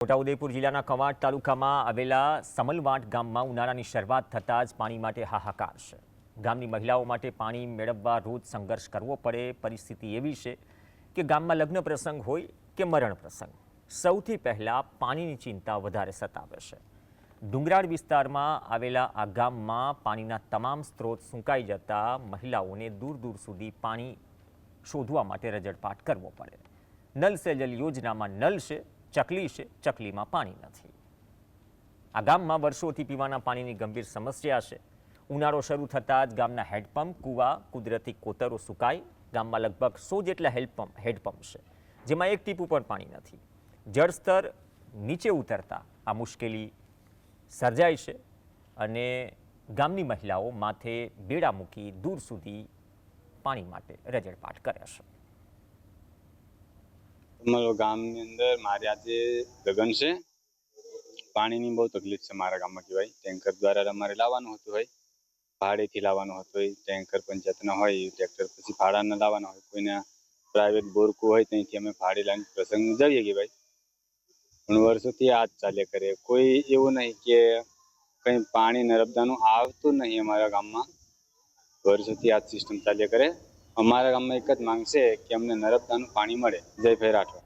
છોટાઉદેપુર જિલ્લાના કવાંટ તાલુકામાં આવેલા સમલવાંટ ગામમાં ઉનાળાની શરૂઆત થતાં જ પાણી માટે હાહાકાર છે। ગામની મહિલાઓ માટે પાણી મેળવવા રોજ સંઘર્ષ કરવો પડે। પરિસ્થિતિ એવી છે કે ગામમાં લગ્ન પ્રસંગ હોય કે મરણ પ્રસંગ, સૌથી પહેલાં પાણીની ચિંતા વધારે સતાવે છે। ડુંગરાળ વિસ્તારમાં આવેલા આ ગામમાં પાણીના તમામ સ્ત્રોત સૂકાઈ જતા મહિલાઓને દૂર દૂર સુધી પાણી શોધવા માટે રજળપાટ કરવો પડે। નલ સે જલ યોજનામાં નલ છે, ચકલી છે, ચકલીમાં પાણી નથી। આ ગામમાં વર્ષોથી પીવાના પાણીની ગંભીર સમસ્યા છે। ઉનાળો શરૂ થતાં જ ગામના હેન્ડપંપ, કૂવા, કુદરતી કોતરો સુકાય। ગામમાં લગભગ 100 જેટલા હેન્ડપંપ છે, જેમાં એક ટીપું પણ પાણી નથી। જળસ્તર નીચે ઉતરતા આ મુશ્કેલી સર્જાય છે અને ગામની મહિલાઓ માથે બેડા મૂકી દૂર સુધી પાણી માટે રજળપાટ કરે છે। અમારા ગામની અંદર મારે આજે લગ્ન છે। પાણીની બહુ તકલીફ છે મારા ગામમાં કે ભાઈ ટેન્કર દ્વારા અમારે લાવવાનું હોતું હોય, ભાડેથી લાવવાનું હોતું હોય। ટેન્કર પંચાયતના હોય, ટ્રેક્ટર પછી ભાડાના લાવવાના હોય, કોઈના પ્રાઇવેટ બોરકું હોય ત્યાંથી અમે ભાડે લાવીને પ્રસંગ જઈએ કે ભાઈ। પણ વર્ષોથી આ જ ચાલ્યા કરે। કોઈ એવું નહીં કે કંઈ પાણી નર્મદાનું આવતું નહીં અમારા ગામમાં। વર્ષોથી આ જ સિસ્ટમ ચાલ્યા કરે। અમારા ગામમાં એક જ માંગ છે કે અમને નર્મદાનું પાણી મળે। જય ભૈ રાઠોડ।